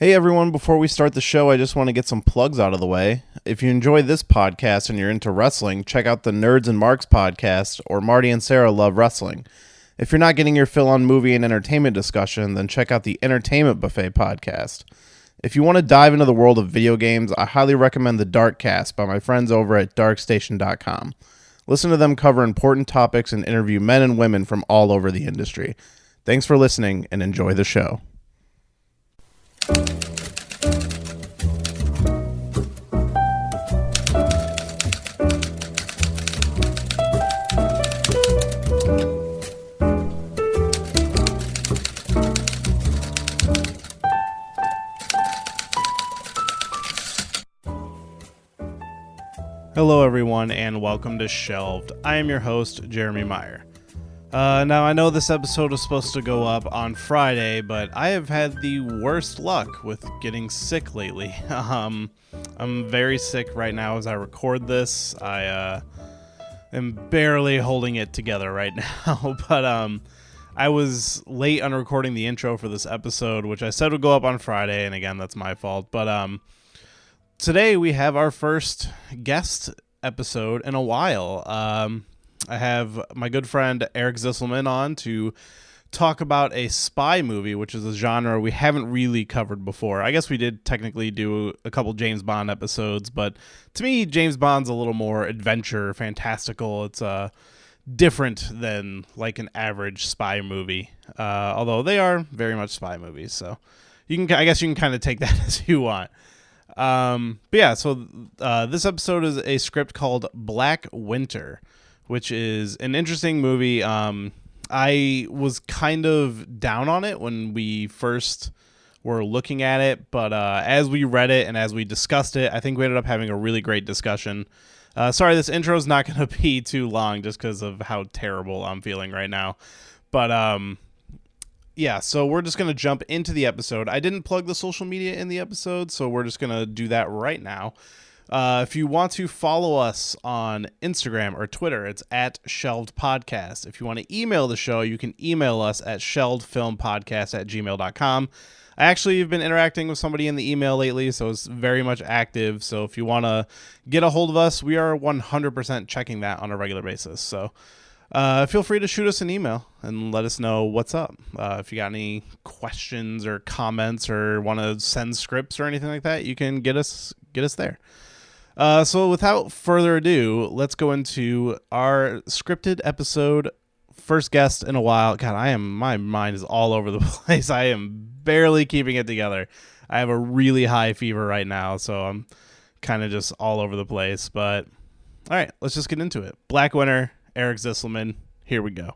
Hey everyone, before we start the show, I just want to get some plugs out of the way. If you enjoy this podcast and you're into wrestling, check out the Nerds and Marks podcast or Marty and Sarah Love Wrestling. If you're not getting your fill on movie and entertainment discussion, then check out the Entertainment Buffet podcast. If you want to dive into the world of video games, I highly recommend the Darkcast by my friends over at darkstation.com. Listen to them cover important topics and interview men and women from all over the industry. Thanks for listening and enjoy the show. Hello everyone and welcome to Shelved. I am your host, Jeremy Meyer. Now I know this episode was supposed to go up on Friday, but I have had the worst luck with getting sick lately. I'm very sick right now as I record this. I am barely holding it together right now, but I was late on recording the intro for this episode, which I said would go up on Friday, and again, that's my fault. But today we have our first guest episode in a while. I have my good friend Eric Zisselman on to talk about a spy movie, which is a genre we haven't really covered before. I guess we did technically do a couple James Bond episodes, but to me, James Bond's a little more adventure, fantastical. It's different than like an average spy movie, although they are very much spy movies. So I guess you can kind of take that as you want. But yeah, so this episode is a script called Black Winter, which is an interesting movie. I was kind of down on it when we first were looking at it, but as we read it and as we discussed it, I think we ended up having a really great discussion. Sorry, this intro is not going to be too long just because of how terrible I'm feeling right now. But yeah, so we're just going to jump into the episode. I didn't plug the social media in the episode, so we're just going to do that right now. If you want to follow us on Instagram or Twitter, it's at Shelved Podcast. If you want to email the show, you can email us at shelvedfilmpodcast@gmail.com. I actually have been interacting with somebody in the email lately, so it's very much active. So if you want to get a hold of us, we are 100% checking that on a regular basis. So feel free to shoot us an email and let us know what's up. If you got any questions or comments or want to send scripts or anything like that, you can get us there. So without further ado, let's go into our scripted episode. First guest in a while. God, my mind is all over the place. I am barely keeping it together. I have a really high fever right now, so I'm kind of just all over the place. But all right, let's just get into it. Black Winter, Eric Zisselman. Here we go.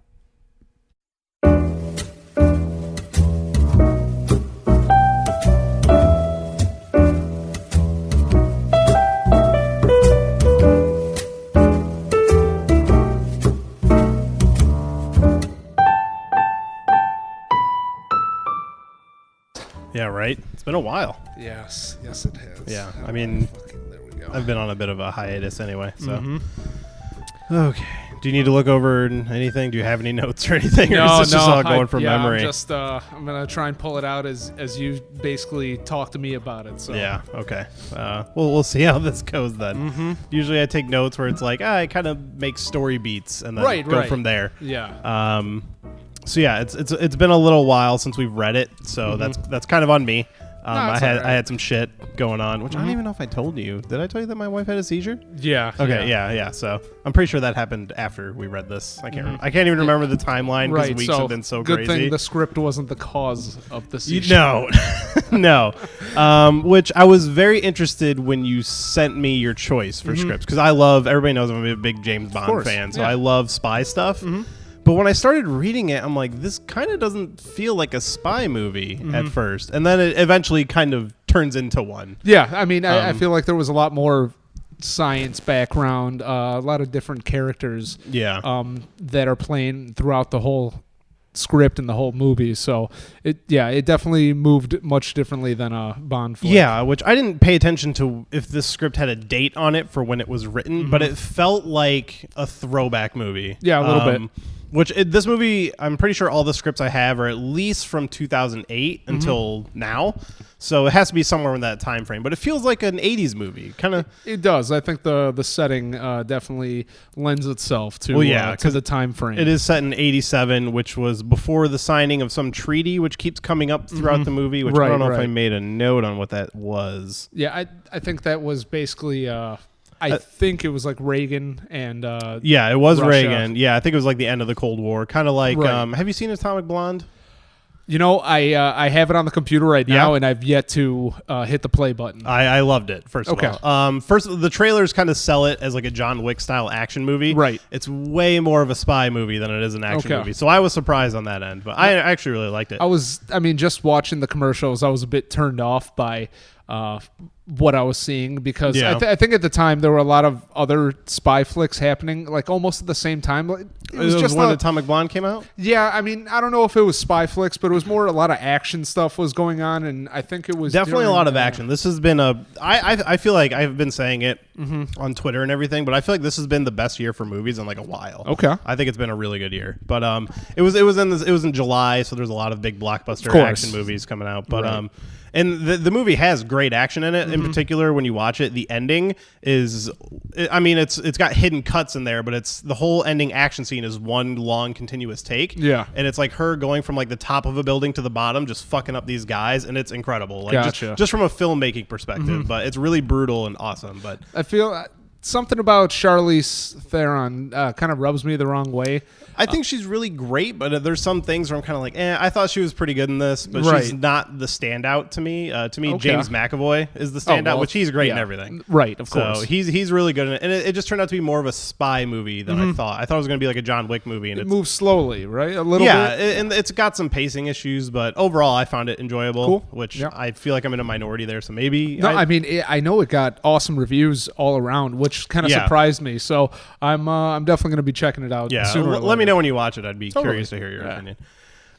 Yeah, right? It's been a while. Yes, it has. Yeah, I mean, there we go. I've been on a bit of a hiatus anyway, so. Okay. Do you need to look over anything? Do you have any notes or anything? Or is this just all going from memory? I'm going to try and pull it out as you basically talk to me about it. So. Yeah, okay. Well, we'll see how this goes then. Mm-hmm. Usually I take notes where it's like, I kind of make story beats and then go from there. Yeah. So yeah, it's been a little while since we've read it, so that's kind of on me. I had some shit going on, which I don't even know if I told you. Did I tell you that my wife had a seizure? Yeah. Okay. Yeah. So I'm pretty sure that happened after we read this. I can't. I can't even remember the timeline because weeks have been so good crazy. Good thing the script wasn't the cause of the seizure. No. Which I was very interested when you sent me your choice for scripts because everybody knows I'm a big James Bond fan, so I love spy stuff. But when I started reading it, I'm like, this kind of doesn't feel like a spy movie at first. And then it eventually kind of turns into one. Yeah, I mean, I feel like there was a lot more science background, a lot of different characters that are playing throughout the whole script and the whole movie. So, it definitely moved much differently than a Bond flick. Yeah, which I didn't pay attention to if this script had a date on it for when it was written, but it felt like a throwback movie. Yeah, a little bit. This movie, I'm pretty sure all the scripts I have are at least from 2008 until now. So it has to be somewhere in that time frame. But it feels like an 80s movie. Kind of. It does. I think the setting definitely lends itself to the time frame. It is set in 87, which was before the signing of some treaty, which keeps coming up throughout the movie, which I don't know if I made a note on what that was. Yeah, I think that was basically... I think it was like Reagan and it was Russia. Reagan. Yeah, I think it was like the end of the Cold War. Kind of like, have you seen Atomic Blonde? You know, I have it on the computer right now, and I've yet to hit the play button. I loved it, first of all. First, the trailers kind of sell it as like a John Wick-style action movie. Right. It's way more of a spy movie than it is an action movie. So I was surprised on that end, but I actually really liked it. Just watching the commercials, I was a bit turned off by what I was seeing because I think at the time there were a lot of other spy flicks happening like almost at the same time. It was just when Atomic Blonde came out? Yeah, I mean, I don't know if it was spy flicks, but it was more a lot of action stuff was going on, and I think it was definitely a lot of action. This has been I feel like I've been saying it on Twitter and everything, but I feel like this has been the best year for movies in like a while. Okay. I think it's been a really good year. But it was in July, so there's a lot of big blockbuster action movies coming out. But and the movie has great action in it. In particular, when you watch it, the ending is, I mean, it's got hidden cuts in there, but it's the whole ending action scene is one long continuous take. Yeah, and it's like her going from like the top of a building to the bottom, just fucking up these guys, and it's incredible. Like just from a filmmaking perspective, but it's really brutal and awesome. But I feel something about Charlize Theron kind of rubs me the wrong way. I think she's really great, but there's some things where I'm kind of like, I thought she was pretty good in this, but she's not the standout to me. James McAvoy is the standout, which he's great in everything. Right, of course. So he's really good in it. And it just turned out to be more of a spy movie than I thought. I thought it was going to be like a John Wick movie. And it moves slowly, right? A little bit? Yeah, and it's got some pacing issues, but overall I found it enjoyable, which I feel like I'm in a minority there, so maybe... No, I know it got awesome reviews all around, which kind of surprised me. So I'm definitely going to be checking it out sooner or later. Let me know when you watch it. I'd be curious to hear your opinion.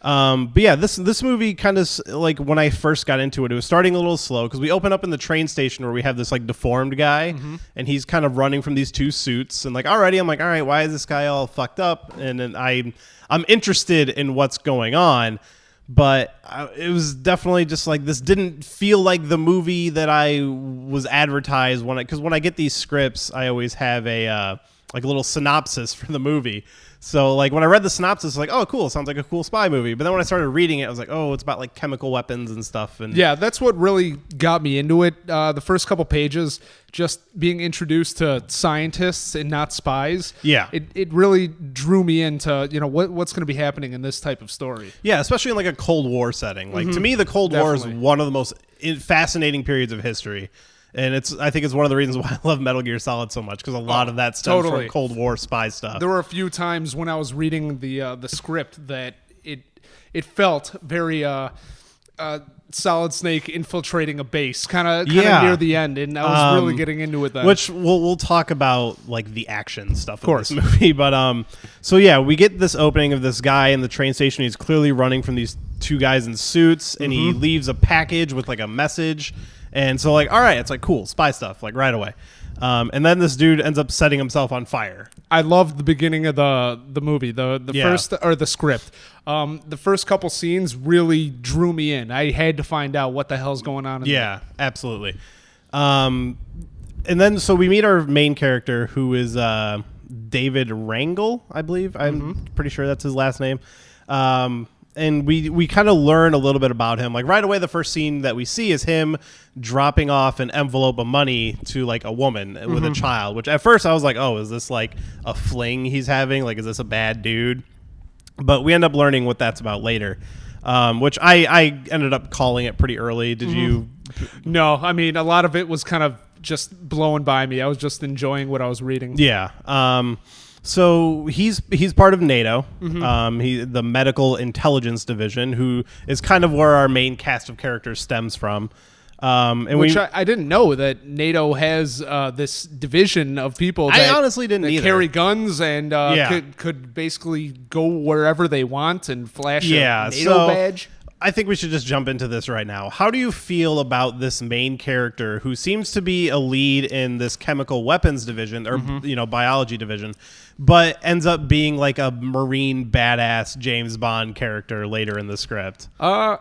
But yeah, this movie kind of like when I first got into it, it was starting a little slow because we open up in the train station where we have this like deformed guy and he's kind of running from these two suits and like already I'm like, all right, why is this guy all fucked up? And then I'm interested in what's going on. But it was definitely just like this didn't feel like the movie that I was advertised because when I get these scripts, I always have a like a little synopsis for the movie. So like when I read the synopsis, like, oh, cool, sounds like a cool spy movie. But then when I started reading it, I was like, oh, it's about like chemical weapons and stuff. And yeah, that's what really got me into it. The first couple pages, just being introduced to scientists and not spies. Yeah, it really drew me into what's going to be happening in this type of story. Yeah, especially in like a Cold War setting. Like to me, the Cold War is one of the most fascinating periods of history. And I think it's one of the reasons why I love Metal Gear Solid so much because a lot of that stems from Cold War spy stuff. There were a few times when I was reading the script that it felt very Solid Snake infiltrating a base, kind of near the end, and I was really getting into it then. Which we'll talk about like the action stuff of this movie, but so yeah, we get this opening of this guy in the train station. He's clearly running from these two guys in suits, and he leaves a package with like a message. And so, like, all right, it's like, cool, spy stuff, like, right away. And then this dude ends up setting himself on fire. I loved the beginning of the movie, the first, or the script. The first couple scenes really drew me in. I had to find out what the hell's going on. Absolutely. And then, so we meet our main character, who is David Rangel, I believe. I'm pretty sure that's his last name. And we kind of learn a little bit about him. Like right away, the first scene that we see is him dropping off an envelope of money to like a woman with a child, which at first I was like, oh, is this like a fling he's having? Like, is this a bad dude? But we end up learning what that's about later, which I ended up calling it pretty early. Did you? No, I mean, a lot of it was kind of just blowing by me. I was just enjoying what I was reading. Yeah. So he's part of NATO, the Medical Intelligence Division, who is kind of where our main cast of characters stems from. Which I didn't know that NATO has this division of people that, I honestly didn't either. Carry guns and could basically go wherever they want and flash a NATO badge. I think we should just jump into this right now. How do you feel about this main character who seems to be a lead in this chemical weapons division or biology division, but ends up being like a Marine badass James Bond character later in the script? I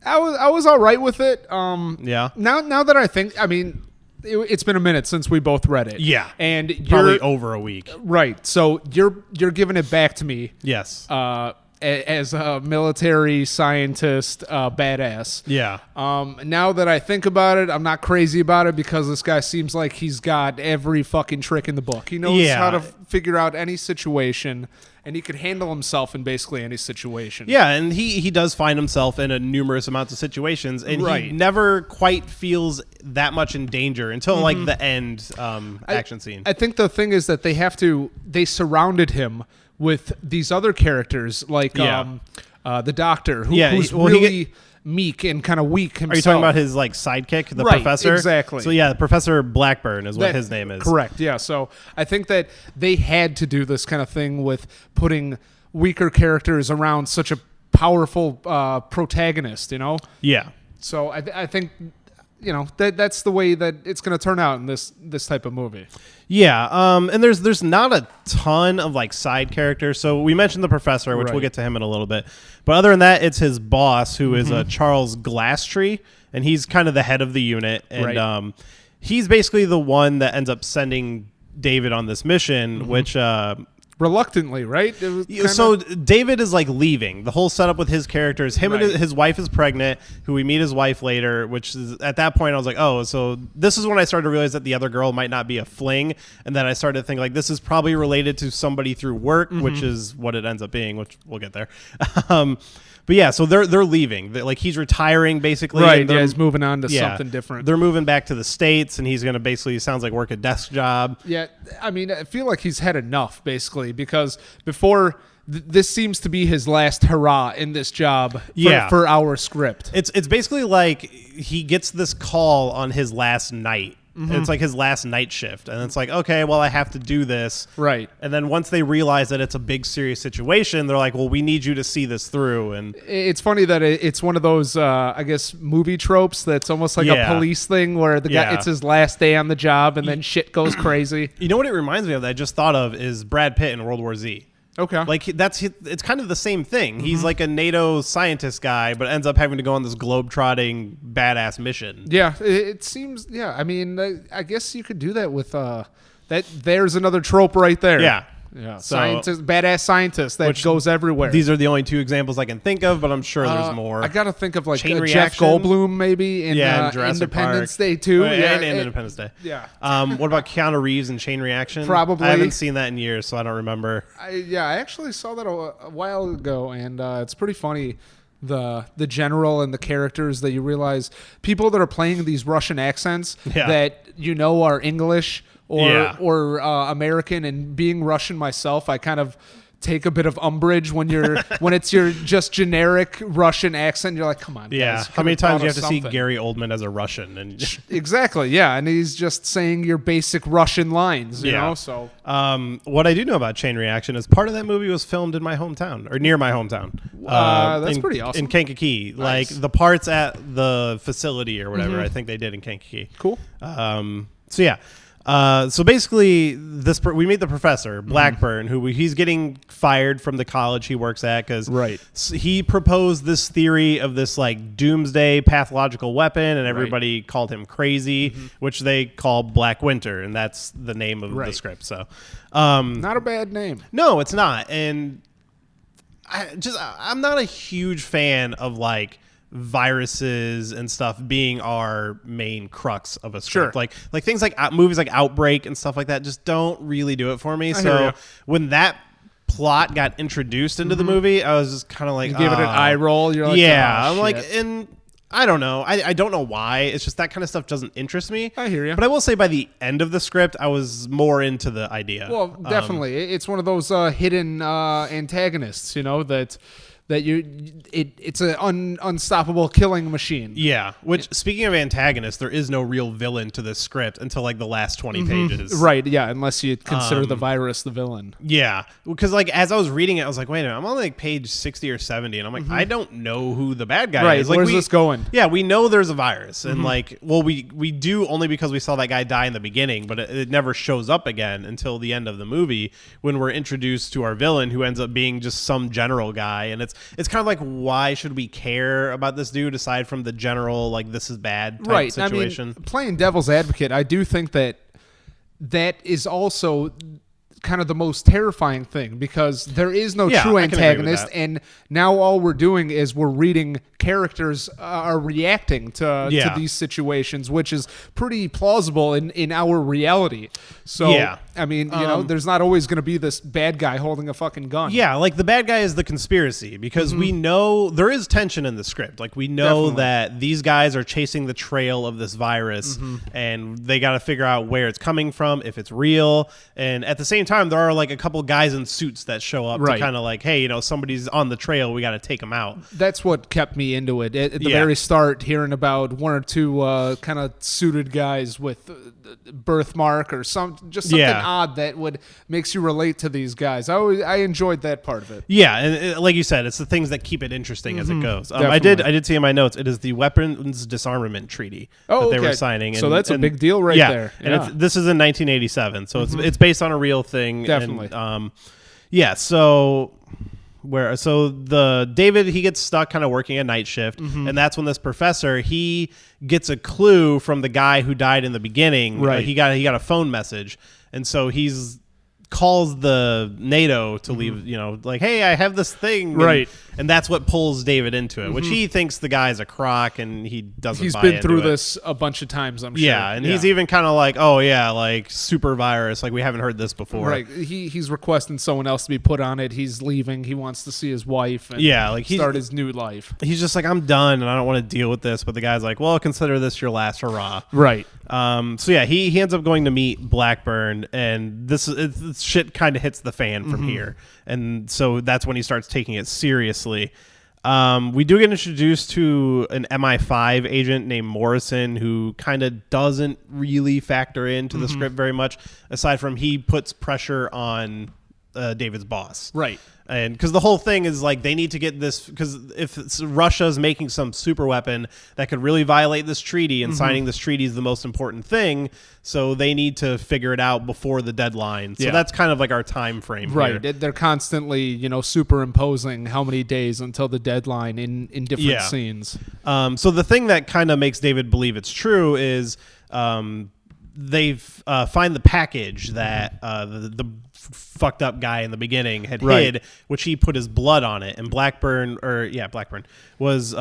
was all right with it. Yeah. Now that I think, I mean, it's been a minute since we both read it. Yeah. And probably over a week. Right. So you're giving it back to me. Yes. As a military scientist, badass. Yeah. Now that I think about it, I'm not crazy about it because this guy seems like he's got every fucking trick in the book. He knows how to figure out any situation, and he could handle himself in basically any situation. Yeah, and he does find himself in a numerous amounts of situations, and he never quite feels that much in danger until like the end action scene. I think the thing is that they surrounded him with these other characters like the doctor who's really meek and kind of weak himself. Are you talking about his like sidekick, the professor? Exactly. So yeah, Professor Blackburn is what his name is. Correct. Yeah. So I think that they had to do this kind of thing with putting weaker characters around such a powerful protagonist. Yeah. So I think that's the way that it's going to turn out in this type of movie. Yeah, and there's not a ton of like side characters. So we mentioned the professor, which we'll get to him in a little bit. But other than that, it's his boss, who is Charles Glasstree, and he's kind of the head of the unit. And he's basically the one that ends up sending David on this mission, which reluctantly, right? So David is like leaving. The whole setup with his characters, him and his wife is pregnant, who we meet his wife later, which is at that point I was like, oh, so this is when I started to realize that the other girl might not be a fling. And then I started to think like this is probably related to somebody through work, which is what it ends up being, which we'll get there. But yeah, so they're leaving. Like he's retiring basically. Right, he's moving on to something different. They're moving back to the States, and he's going to basically, sounds like, work a desk job. Yeah, I mean, I feel like he's had enough, basically, because before, this seems to be his last hurrah in this job for our script. It's basically like he gets this call on his last night. It's like his last night shift. And it's like, okay, well, I have to do this. Right. And then once they realize that it's a big, serious situation, they're like, well, we need you to see this through. And it's funny that it's one of those, I guess, movie tropes that's almost like a police thing where the guy, it's his last day on the job and then shit goes crazy. You know what it reminds me of that I just thought of is Brad Pitt in World War Z. Okay. Like it's kind of the same thing. He's like a NATO scientist guy, but ends up having to go on this globe-trotting badass mission. Yeah, it seems. Yeah, I mean, I guess you could do that with that. There's another trope right there. Yeah. Yeah, badass scientist that goes everywhere. These are the only two examples I can think of, but I'm sure there's more. I got to think of like Jeff Goldblum maybe in Independence Day too. And Independence Day. Yeah. What about Keanu Reeves in Chain Reaction? Probably. I haven't seen that in years, so I don't remember. I actually saw that a while ago, and it's pretty funny. The general and the characters that you realize people that are playing these Russian accents that are English or American, and being Russian myself, I kind of take a bit of umbrage when it's your just generic Russian accent. You're like, come on, guys, how many times you have to see Gary Oldman as a Russian? And exactly, and he's just saying your basic Russian lines, you know. So, what I do know about Chain Reaction is part of that movie was filmed in my hometown or near my hometown. That's pretty awesome. In Kankakee, nice. Like the parts at the facility or whatever. I think they did in Kankakee. Cool. So basically, we meet the professor Blackburn, who he's getting fired from the college he works at because he proposed this theory of this like doomsday pathological weapon, and everybody called him crazy, which they call Black Winter, and that's the name of the script. So, not a bad name. No, it's not, and I'm not a huge fan of like viruses and stuff being our main crux of a script. Like things like movies like Outbreak and stuff like that just don't really do it for me. So when that plot got introduced into the movie, I was just kind of like, you give it an eye roll. You're like, I'm like, and I don't know. I don't know why. It's just that kind of stuff doesn't interest me. I hear you. But I will say by the end of the script, I was more into the idea. Well, definitely. It's one of those hidden antagonists, that that it's an unstoppable killing machine. Yeah, which, speaking of antagonists, there is no real villain to this script until like the last 20 pages. Right, yeah, unless you consider the virus the villain. Yeah, because like as I was reading it, I was like, wait a minute, I'm on like page 60 or 70, and I'm like, I don't know who the bad guy is. Like, where's this going? Yeah, we know there's a virus, and like, well, we do only because we saw that guy die in the beginning, but it never shows up again until the end of the movie when we're introduced to our villain, who ends up being just some general guy, and it's kind of like, why should we care about this dude aside from the general like this is bad type situation? I mean, playing devil's advocate, I do think that is also kind of the most terrifying thing, because there is no true antagonist, and now all we're doing is we're reading characters are reacting to these situations, which is pretty plausible in our reality. So I mean, you know, there's not always going to be this bad guy holding a fucking gun. Yeah, like the bad guy is the conspiracy, because we know there is tension in the script. Like we know that these guys are chasing the trail of this virus, and they got to figure out where it's coming from, if it's real. And at the same time, there are like a couple guys in suits that show up to kind of like, hey, you know, somebody's on the trail, we got to take them out. That's what kept me into it at the very start, hearing about one or two kind of suited guys with birthmark or something odd that would makes you relate to these guys. I enjoyed that part of it. Yeah, and like you said, it's the things that keep it interesting as it goes. I did see in my notes, it is the weapons disarmament treaty that they were signing. So that's a big deal right there. And this is in 1987, so it's based on a real thing. Definitely. And, so the David, he gets stuck kind of working a night shift, and that's when this professor, he gets a clue from the guy who died in the beginning. Right. He got a phone message, and so he's calls the NATO to leave, you know, like, hey, I have this thing. Right. And that's what pulls David into it, which he thinks the guy's a crock, and he doesn't He's buy been into through it. this a bunch of times, I'm sure. Yeah, and he's even kind of like, oh, yeah, like super virus. Like, we haven't heard this before. Right. He's requesting someone else to be put on it. He's leaving. He wants to see his wife and start his new life. He's just like, I'm done, and I don't want to deal with this. But the guy's like, well, consider this your last hurrah. Right. So, yeah, he ends up going to meet Blackburn, and this shit kind of hits the fan from here. And so that's when he starts taking it seriously. We do get introduced to an MI5 agent named Morrison, who kind of doesn't really factor into the script very much, aside from he puts pressure on David's boss. Right. And because the whole thing is like they need to get this, because if Russia's making some super weapon that could really violate this treaty, and signing this treaty is the most important thing, so they need to figure it out before the deadline. So that's kind of like our time frame. Right. Here. They're constantly, you know, superimposing how many days until the deadline in different scenes. So the thing that kind of makes David believe it's true is they find the package that the fucked up guy in the beginning had hid, which he put his blood on it, and Blackburn was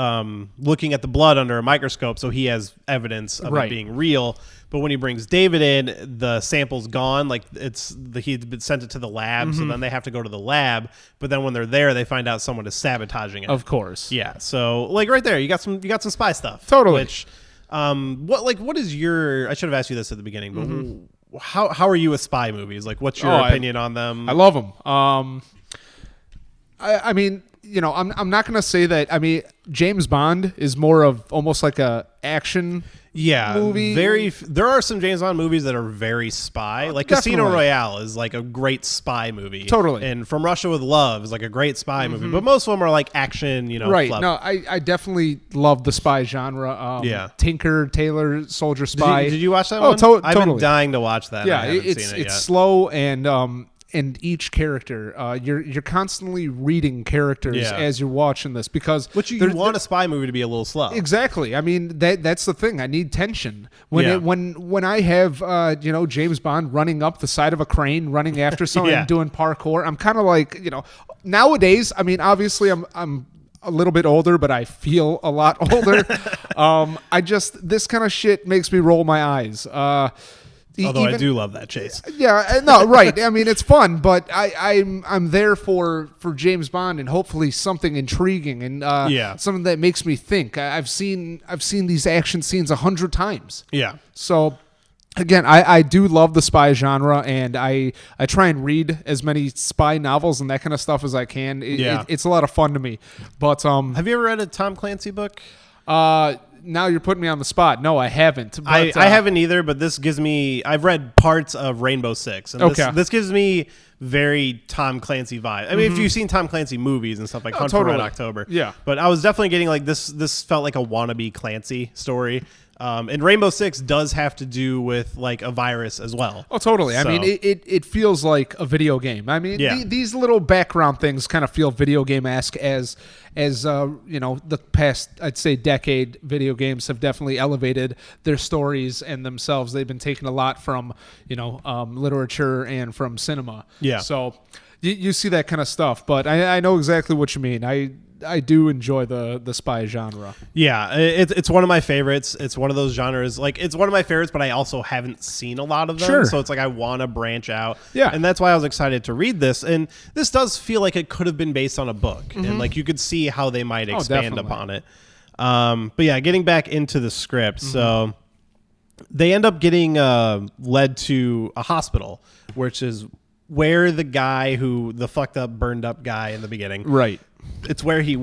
looking at the blood under a microscope, so he has evidence of it being real. But when he brings David in, the sample's gone. Like he'd been sent it to the lab, so then they have to go to the lab. But then when they're there, they find out someone is sabotaging it. Of course, yeah. So like right there, you got some spy stuff. Totally. Which, what is your? I should have asked you this at the beginning, but how are you with spy movies? Like, what's your opinion on them? I love them. I mean, you know, I'm not gonna say that. I mean, James Bond is more of almost like a action. Movie. There are some James Bond movies that are very spy. Like Casino Royale is like a great spy movie. Totally. And From Russia with Love is like a great spy movie. But most of them are like action, you know. Right. Fluff. No, I definitely love the spy genre. Tinker, Tailor, Soldier, Spy. Did you watch that one? Totally. I've been dying to watch that. Yeah, I haven't seen it yet. It's slow and each character, you're constantly reading characters as you're watching this, because you want a spy movie to be a little slow. Exactly. I mean, that's the thing. I need tension when I have James Bond running up the side of a crane, running after someone and doing parkour. I'm kind of like, you know, nowadays. I mean, obviously, I'm a little bit older, but I feel a lot older. This kind of shit makes me roll my eyes. Although I do love that chase. Yeah, no, right. I mean, it's fun, but I'm there for James Bond, and hopefully something intriguing and something that makes me think. I've seen these action scenes 100 times. Yeah. So Again, I do love the spy genre, and I try and read as many spy novels and that kind of stuff as I can. It's a lot of fun to me. But have you ever read a Tom Clancy book? Now you're putting me on the spot. No, I haven't. But, I haven't either, but this gives me... I've read parts of Rainbow Six, and this gives me very Tom Clancy vibe. I mean, if you've seen Tom Clancy movies and stuff like Hunt for Red October. Yeah. But I was definitely getting like this felt like a wannabe Clancy story. And Rainbow Six does have to do with like a virus as well. Oh, totally. So. I mean, it feels like a video game. I mean, these little background things kind of feel video game-esque as the past, I'd say, decade. Video games have definitely elevated their stories and themselves. They've been taking a lot from literature and from cinema. Yeah. So you see that kind of stuff, but I know exactly what you mean. I do enjoy the spy genre. Yeah, it's one of my favorites. It's one of those genres. Like, it's one of my favorites, but I also haven't seen a lot of them. Sure. So it's like I want to branch out. Yeah. And that's why I was excited to read this. And this does feel like it could have been based on a book. And like you could see how they might expand upon it. But yeah, getting back into the script. So they end up getting led to a hospital, which is where the fucked up, burned up guy in the beginning. Right. It's where he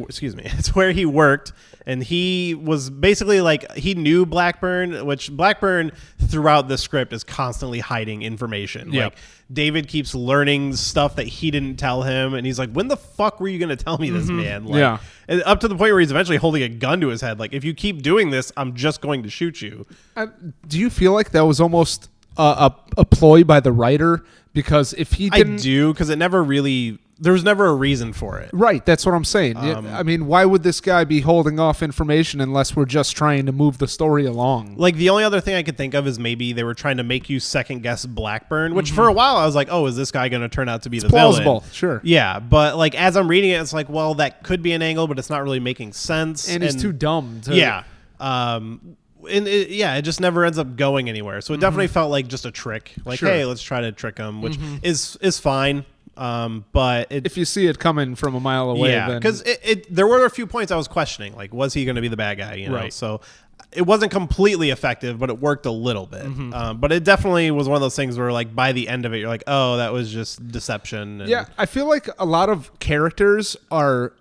worked, and he was basically like, he knew Blackburn, which Blackburn throughout the script is constantly hiding information. Yep. Like, David keeps learning stuff that he didn't tell him, and he's like, when the fuck were you going to tell me this, man? Like, and up to the point where he's eventually holding a gun to his head. Like, if you keep doing this, I'm just going to shoot you. Do you feel like that was almost a ploy by the writer? Because if he didn't... I do, because there was never a reason for it. Right, that's what I'm saying. I mean, why would this guy be holding off information unless we're just trying to move the story along? Like, the only other thing I could think of is maybe they were trying to make you second guess Blackburn, which for a while I was like, oh, is this guy going to turn out to be the plausible, villain? Sure. Yeah, but like as I'm reading it, it's like, well, that could be an angle, but it's not really making sense. And he's too dumb. Yeah. It just never ends up going anywhere. So it definitely felt like just a trick. Like, hey, let's try to trick him, which is fine. But if you see it coming from a mile away, yeah, because there were a few points I was questioning, like, was he going to be the bad guy? You know, right. So it wasn't completely effective, but it worked a little bit. But it definitely was one of those things where, like, by the end of it, you're like, oh, that was just deception. And yeah, I feel like a lot of characters are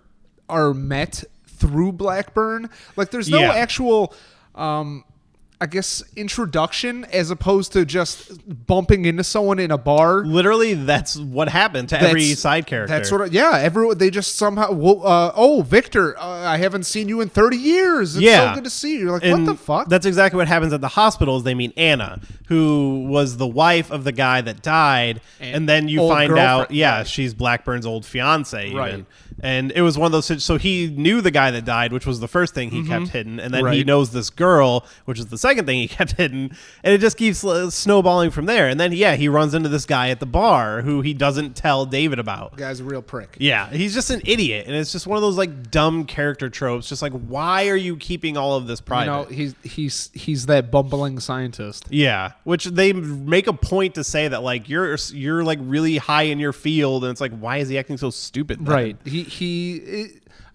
met through Blackburn. Like, there's no actual I guess introduction as opposed to just bumping into someone in a bar. Literally, that's what happened to every side character. That's what. Everyone, they just somehow. Victor, I haven't seen you in 30 years. It's so good to see you. You're like, what the fuck? That's exactly what happens at the hospital. Is they meet Anna, who was the wife of the guy that died, and then you find out, she's Blackburn's old fiance, even. Right. And it was one of those. So he knew the guy that died, which was the first thing he kept hidden, and then he knows this girl, which is the second thing he kept hidden, and it just keeps snowballing from there. And then he runs into this guy at the bar who he doesn't tell David about. The guy's a real prick. Yeah, he's just an idiot, and it's just one of those like dumb character tropes. Just like, why are you keeping all of this private? You know, he's that bumbling scientist. Yeah, which they make a point to say that like you're like really high in your field, and it's like, why is he acting so stupid then? Right.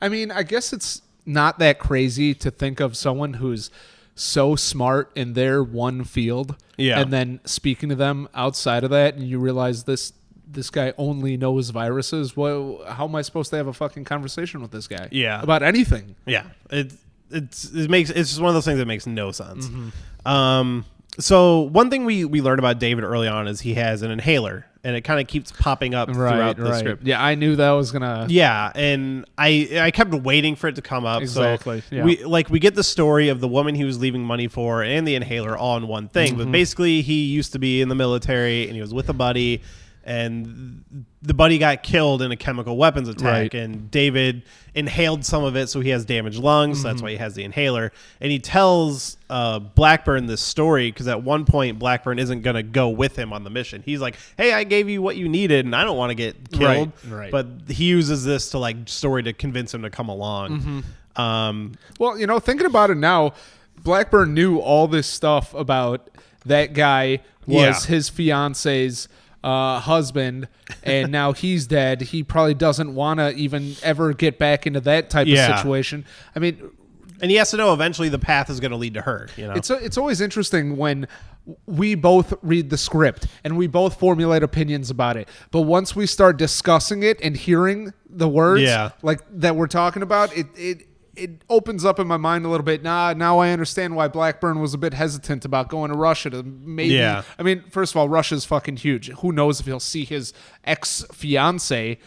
I mean, I guess it's not that crazy to think of someone who's so smart in their one field, and then speaking to them outside of that, and you realize this guy only knows viruses. Well, how am I supposed to have a fucking conversation with this guy? Yeah, about anything. Yeah, it's just one of those things that makes no sense. So one thing we learned about David early on is he has an inhaler, and it kind of keeps popping up throughout the script. Yeah, I knew that was gonna. Yeah, and I kept waiting for it to come up. Exactly. So we get the story of the woman he was leaving money for and the inhaler all in one thing. But basically, he used to be in the military, and he was with a buddy, and the buddy got killed in a chemical weapons attack, and David inhaled some of it, so he has damaged lungs. So that's why he has the inhaler. And he tells Blackburn this story because at one point Blackburn isn't going to go with him on the mission. He's like, hey, I gave you what you needed, and I don't want to get killed. Right. But he uses this to like story to convince him to come along. Well, you know, thinking about it now, Blackburn knew all this stuff about that guy was his fiance's husband, and now he's dead. He probably doesn't want to even ever get back into that type of situation. I mean, And he has to know eventually the path is going to lead to her. You know, it's always interesting when we both read the script and we both formulate opinions about it. But once we start discussing it and hearing the words like that we're talking about, it opens up in my mind a little bit. Now I understand why Blackburn was a bit hesitant about going to Russia to maybe. Yeah. I mean, first of all, Russia's fucking huge. Who knows if he'll see his ex-fiance,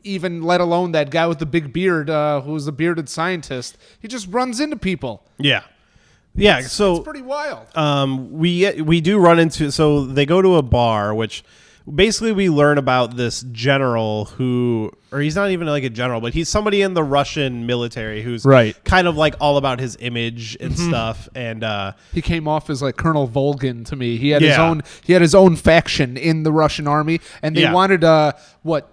even let alone that guy with the big beard who's a bearded scientist. He just runs into people. Yeah. Yeah, so it's pretty wild. We do run into, so they go to a bar, which basically we learn about this general who, or he's not even like a general, but he's somebody in the Russian military who's kind of like all about his image and stuff. And he came off as like Colonel Volgin to me. He had his own faction in the Russian army, and they wanted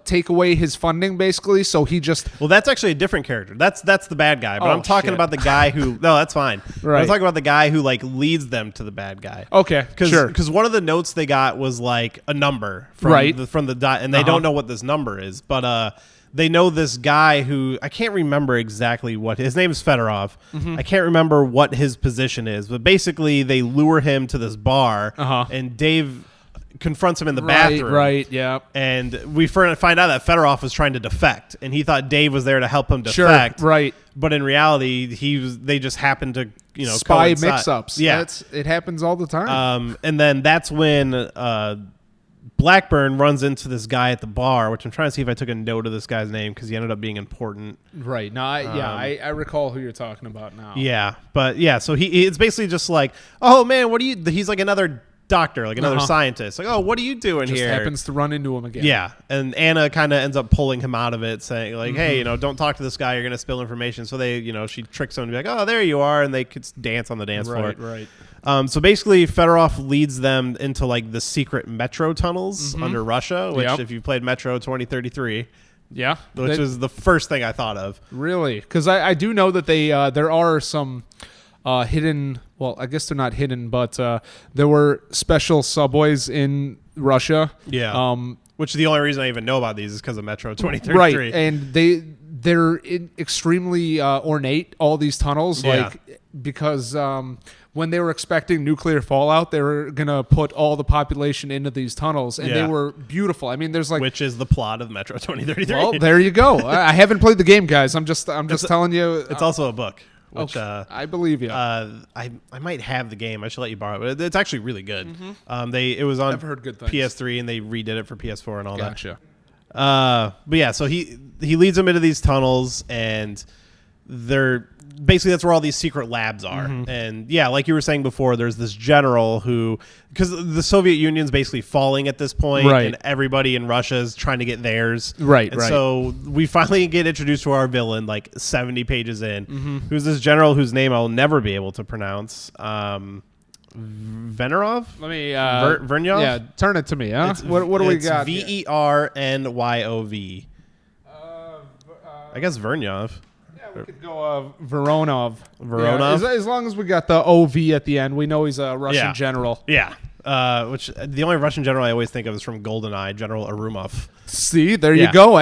take away his funding basically. So he just that's actually a different character. That's the bad guy. But I'm talking about the guy who no, that's fine. Right. I'm talking about the guy who like leads them to the bad guy. Okay, because one of the notes they got was like a number from the dot, and they don't know what this number is, but they know this guy who I can't remember exactly what his name is. Fedorov. I can't remember what his position is, but basically they lure him to this bar, and Dave confronts him in the bathroom. Right, yeah. And we find out that Fedorov was trying to defect, and he thought Dave was there to help him defect. Sure, right. But in reality, they just happened to spy mix-ups. Yeah, it happens all the time. And then that's when Blackburn runs into this guy at the bar, which I'm trying to see if I took a note of this guy's name because he ended up being important. Right. No, I recall who you're talking about now. Yeah, but yeah, so it's basically just like, oh man, what do you? He's like another doctor, like another scientist. Like, oh, what are you doing here? Just happens to run into him again. Yeah, and Anna kind of ends up pulling him out of it, saying like, hey, don't talk to this guy. You're gonna spill information. So they, she tricks him to be like, oh, there you are, and they could dance on the dance floor. Right. So basically, Fedorov leads them into like the secret metro tunnels under Russia, which if you played Metro 2033, which is the first thing I thought of. Really, because I do know that there are some hidden. Well, I guess they're not hidden, but there were special subways in Russia. Yeah. Which the only reason I even know about these is because of Metro 2033. Right, and they're extremely ornate. All these tunnels, because when they were expecting nuclear fallout, they were gonna put all the population into these tunnels, and they were beautiful. I mean, there's like, which is the plot of Metro 2033. Well, there you go. I haven't played the game, guys. I'm just telling you. It's also a book. Which, I believe you. I might have the game. I should let you borrow it. It's actually really good. It was on I've heard good things. PS3 and they redid it for PS4 and all that. Gotcha. But yeah, so he leads them into these tunnels, and they're basically that's where all these secret labs are. And yeah, like you were saying before, there's this general who, because the Soviet Union's basically falling at this point, and everybody in Russia is trying to get theirs. Right. So we finally get introduced to our villain like 70 pages in, who's this general whose name I'll never be able to pronounce. Venerov? Let me Vernyov? Yeah, turn it to me, huh? What do we got? Vernyov. I guess Vernyov. We could go Voronov. Voronov? Yeah, as long as we got the OV at the end, we know he's a Russian general. Yeah. Which the only Russian general I always think of is from GoldenEye, General Arumov. See, there you go.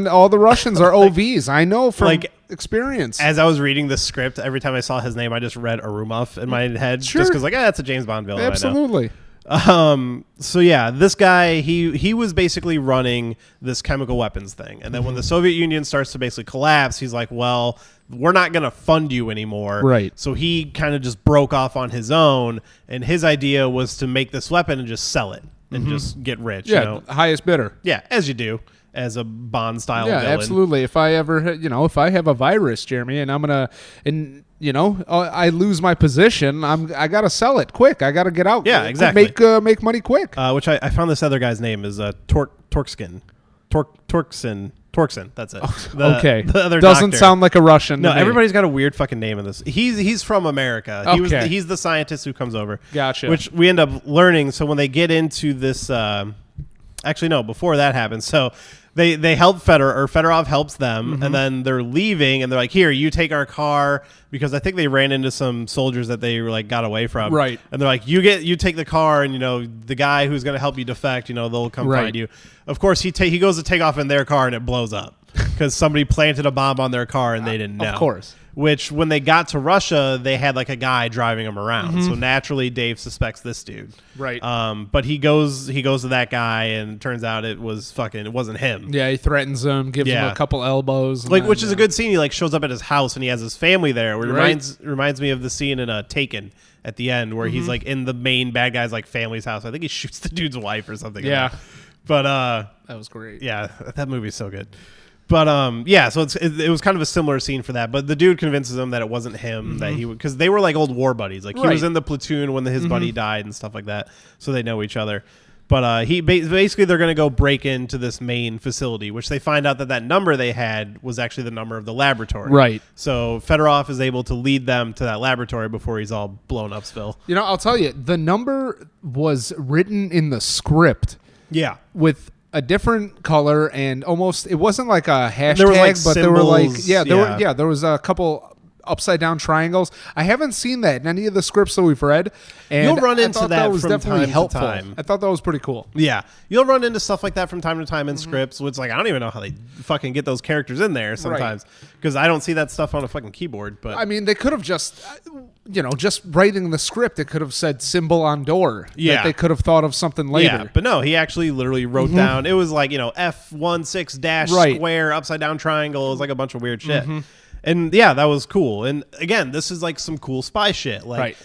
All the Russians are OVs. I know from experience. As I was reading the script, every time I saw his name, I just read Arumov in my head. Sure. Just because, that's a James Bond villain. Absolutely. So yeah, this guy, he was basically running this chemical weapons thing. And then when the Soviet Union starts to basically collapse, he's like, well, we're not going to fund you anymore. Right. So he kind of just broke off on his own. And his idea was to make this weapon and just sell it and just get rich. Yeah. Highest bidder. Yeah. As you do as a Bond style villain. Yeah, absolutely. If I ever, if I have a virus, Jeremy, and I'm going to, I lose my position, I got to sell it quick. I got to get out. Yeah, exactly. Make money quick. Which I found this other guy's name is Torksin. That's it. Okay. The other doesn't doctor. Sound like a Russian. No, everybody's got a weird fucking name in this. He's from America. Okay. He's the scientist who comes over. Gotcha. Which we end up learning. So when they get into this, actually no, before that happens. So they help Fedorov helps them, and then they're leaving, and they're like, "Here, you take our car," because I think they ran into some soldiers that they got away from. Right. And they're like, "You take the car, and the guy who's going to help you defect, they'll come find you." Of course, he goes to take off in their car, and it blows up because somebody planted a bomb on their car, and they didn't know. Of course. which when they got to Russia, they had like a guy driving them around. So naturally, Dave suspects this dude. Right. But he goes to that guy, and it turns out it wasn't him. Yeah, he threatens him, gives him a couple elbows. Like, which is a good scene. He like shows up at his house, and he has his family there. It reminds me of the scene in Taken at the end where he's like in the main bad guy's like family's house. I think he shoots the dude's wife or something. Yeah. But that was great. Yeah, that movie's so good. But so it was kind of a similar scene for that. But the dude convinces him that it wasn't him, that he because they were like old war buddies. Like he was in the platoon when his buddy died and stuff like that, so they know each other. But basically they're going to go break into this main facility, which they find out that number they had was actually the number of the laboratory. Right. So Fedorov is able to lead them to that laboratory before he's all blown up still. You know, I'll tell you, the number was written in the script. Yeah. With a different color and almost, it wasn't like a hashtag, there was like but there were like, symbols, there was a couple upside down triangles. I haven't seen that in any of the scripts that we've read. And you'll run into that was from definitely time helpful. to time. I thought that was pretty cool. Yeah. You'll run into stuff like that from time to time in scripts, which like I don't even know how they fucking get those characters in there sometimes because I don't see that stuff on a fucking keyboard. But I mean, they could have just, just writing the script, it could have said symbol on door. Yeah. That they could have thought of something later. Yeah, but no, he actually literally wrote down, it was like, F16 dash square upside down triangle. It was like a bunch of weird shit. And yeah, that was cool. And again, this is like some cool spy shit. Like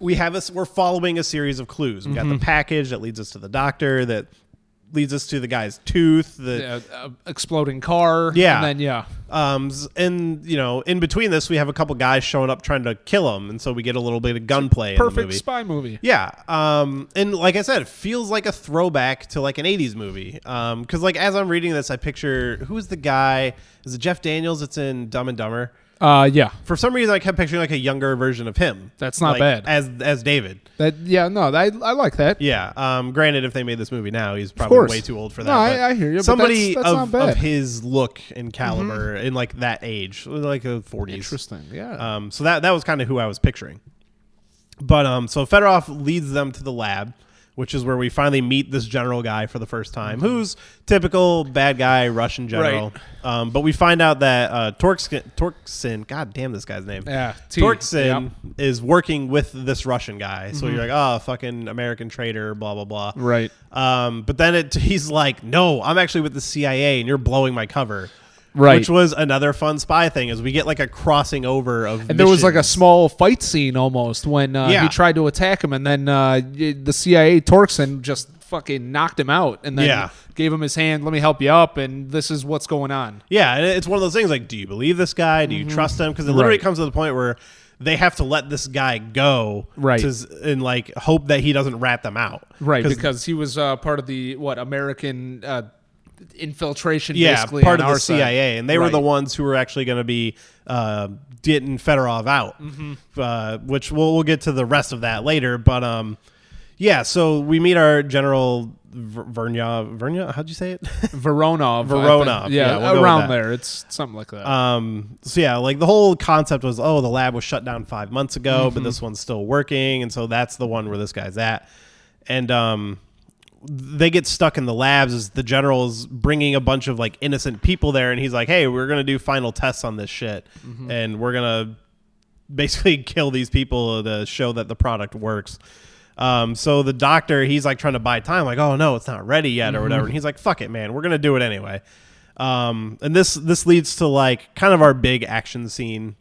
we're following a series of clues. We got the package that leads us to the doctor, that leads us to the guy's tooth, the exploding car. Yeah. And then, and in between this, we have a couple guys showing up trying to kill him. And so we get a little bit of gunplay in the movie. Perfect spy movie. Yeah. And like I said, it feels like a throwback to like an 80s movie. Because like as I'm reading this, I picture, who's the guy? Is it Jeff Daniels that's in Dumb and Dumber? Yeah. For some reason, I kept picturing like a younger version of him. That's not bad. As David. I like that. Yeah. Granted, if they made this movie now, he's probably way too old for that. No, I hear you. Somebody but that's not bad. of his look and caliber in like that age, like the 40s. Interesting. Yeah. So that was kind of who I was picturing. But so Fedorov leads them to the lab, which is where we finally meet this general guy for the first time, who's typical bad guy Russian general. Right. But we find out that Torksin, god damn this guy's name. Yeah, Torksin is working with this Russian guy. So you're like, oh, fucking American traitor, blah, blah, blah. Right. But then he's like, no, I'm actually with the CIA and you're blowing my cover. Right. Which was another fun spy thing, is we get like a crossing over of and there was like a small fight scene almost when he tried to attack him, and then the CIA Torksin just fucking knocked him out and then gave him his hand, let me help you up, and this is what's going on. Yeah, and it's one of those things like, do you believe this guy? Do you trust him? Because it literally comes to the point where they have to let this guy go and like hope that he doesn't rat them out. Right, because he was part of the American infiltration, basically part of the CIA, and they were the ones who were actually going to be getting Fedorov out, which we'll get to the rest of that later. But so we meet our General Vernya, how'd you say it? Voronov. Yeah, we'll around there. It's something like that. So yeah, like the whole concept was, the lab was shut down 5 months ago, but this one's still working, and so that's the one where this guy's at. And they get stuck in the labs as the general's bringing a bunch of like innocent people there, and he's like, hey, we're gonna do final tests on this shit, and we're gonna basically kill these people to show that the product works. So the doctor, he's like trying to buy time, like, oh no, it's not ready yet or whatever, and he's like, fuck it, man, we're gonna do it anyway. And this leads to like kind of our big action scene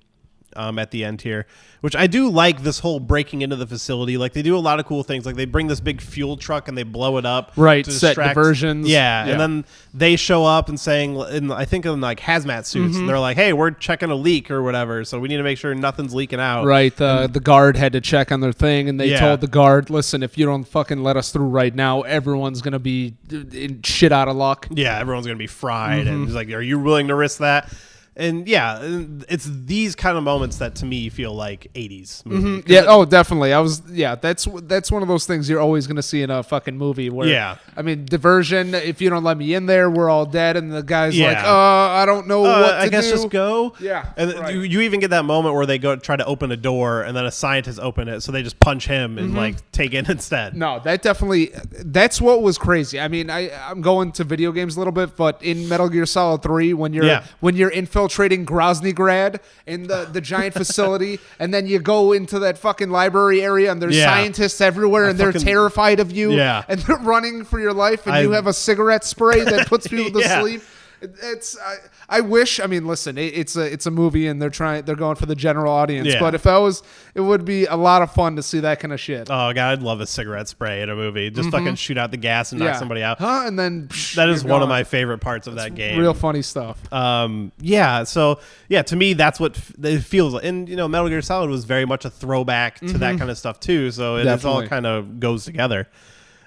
at the end here, which I do like, this whole breaking into the facility. Like they do a lot of cool things. Like they bring this big fuel truck and they blow it up. Right. To set diversions. Yeah. And then they show up and saying, I think in like hazmat suits, and they're like, hey, we're checking a leak or whatever. So we need to make sure nothing's leaking out. Right. The guard had to check on their thing, and they told the guard, listen, if you don't fucking let us through right now, everyone's going to be in shit out of luck. Yeah. Everyone's going to be fried. And he's like, are you willing to risk that? And it's these kind of moments that to me feel like 80s movie. Yeah, definitely. That's one of those things you're always going to see in a fucking movie where, I mean, diversion, if you don't let me in there, we're all dead, and the guy's like, I don't know what to do. I guess just go. Yeah. And you even get that moment where they go try to open a door, and then a scientist open it, so they just punch him and like take it instead. No, that's what was crazy. I mean, I'm going to video games a little bit, but in Metal Gear Solid 3, when you're infiltrating infiltrating Groznygrad in the giant facility, and then you go into that fucking library area, and there's scientists everywhere, and they're terrified of you, and they're running for your life, and you have a cigarette spray that puts people to sleep. I wish. I mean, listen, it's a movie, and they're going for the general audience. Yeah. But if it would be a lot of fun to see that kind of shit. Oh god, I'd love a cigarette spray in a movie. Just fucking shoot out the gas and knock somebody out. And then that is one of my favorite parts of that game. Real funny stuff. So to me, that's what it feels like. And Metal Gear Solid was very much a throwback to that kind of stuff too. So it all kind of goes together.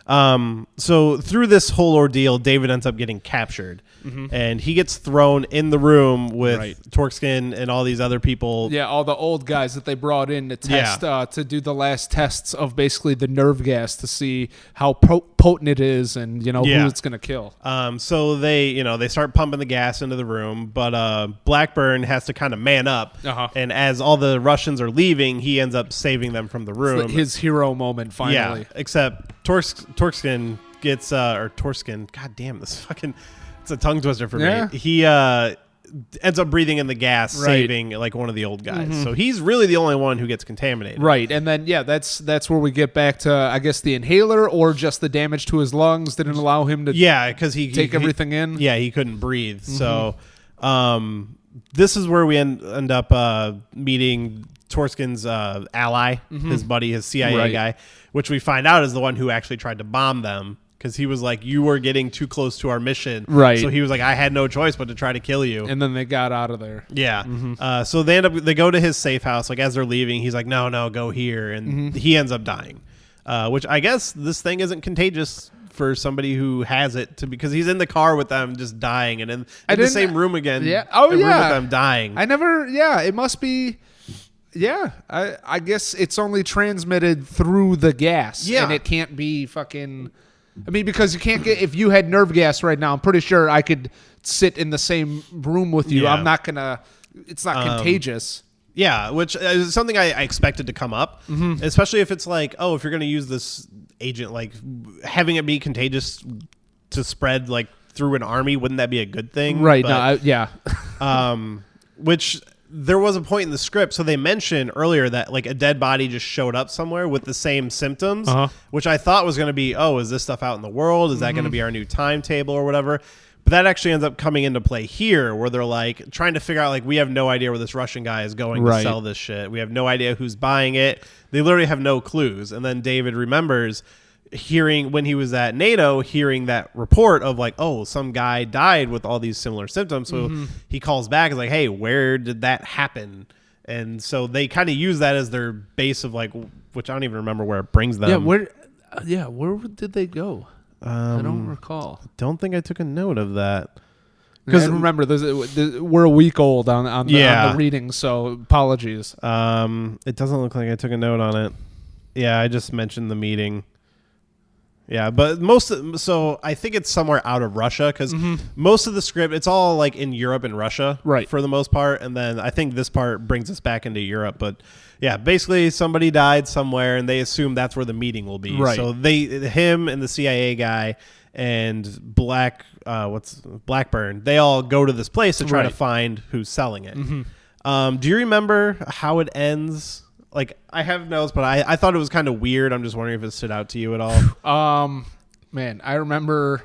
So through this whole ordeal, David ends up getting captured, and he gets thrown in the room with Torkskin and all these other people. Yeah, all the old guys that they brought in to test, to do the last tests of basically the nerve gas to see how potent it is, and who it's gonna kill. So they start pumping the gas into the room, but Blackburn has to kind of man up, and as all the Russians are leaving, he ends up saving them from the room. It's his hero moment finally. Yeah, except Torkskin gets or Torskin. God damn, it's a tongue twister for me. He ends up breathing in the gas, saving like one of the old guys. So he's really the only one who gets contaminated. Right, and then that's where we get back to I guess the inhaler or just the damage to his lungs didn't allow him to because he take everything in. Yeah, he couldn't breathe. So this is where we end up meeting Torskin's ally, his buddy, his CIA guy, which we find out is the one who actually tried to bomb them because he was like, you were getting too close to our mission. Right. So he was like, I had no choice but to try to kill you. And then they got out of there. Yeah. So they go to his safe house. Like as they're leaving, he's like, no, go here. And he ends up dying, which I guess this thing isn't contagious for somebody who has it because he's in the car with them just dying and in the same room again. Yeah. Room with them dying. It must be. Yeah, I guess it's only transmitted through the gas. Yeah. And it can't be fucking... I mean, because you can't get... If you had nerve gas right now, I'm pretty sure I could sit in the same room with you. Yeah. I'm not going to... It's not contagious. Yeah, which is something I expected to come up, especially if it's like, if you're going to use this agent, like having it be contagious to spread like through an army, wouldn't that be a good thing? Right, but, which... There was a point in the script, so they mentioned earlier that like a dead body just showed up somewhere with the same symptoms, which I thought was going to be, is this stuff out in the world? Is that going to be our new timetable or whatever? But that actually ends up coming into play here, where they're like trying to figure out like we have no idea where this Russian guy is going to sell this shit. We have no idea who's buying it. They literally have no clues. And then David remembers hearing when he was at NATO, hearing that report of like, some guy died with all these similar symptoms. So he calls back and is like, hey, where did that happen? And so they kind of use that as their base of like, which I don't even remember where it brings them. Where did they go? I don't recall. Don't think I took a note of that. Because remember, we're a week old on the reading, so apologies. It doesn't look like I took a note on it. Yeah, I just mentioned the meeting. Yeah, but so I think it's somewhere out of Russia because most of the script, it's all like in Europe and Russia for the most part. And then I think this part brings us back into Europe. But yeah, basically somebody died somewhere and they assume that's where the meeting will be. Right. So him and the CIA guy and Blackburn, they all go to this place to try to find who's selling it. Do you remember how it ends? Like, I have notes, but I thought it was kind of weird. I'm just wondering if it stood out to you at all. Man, I remember.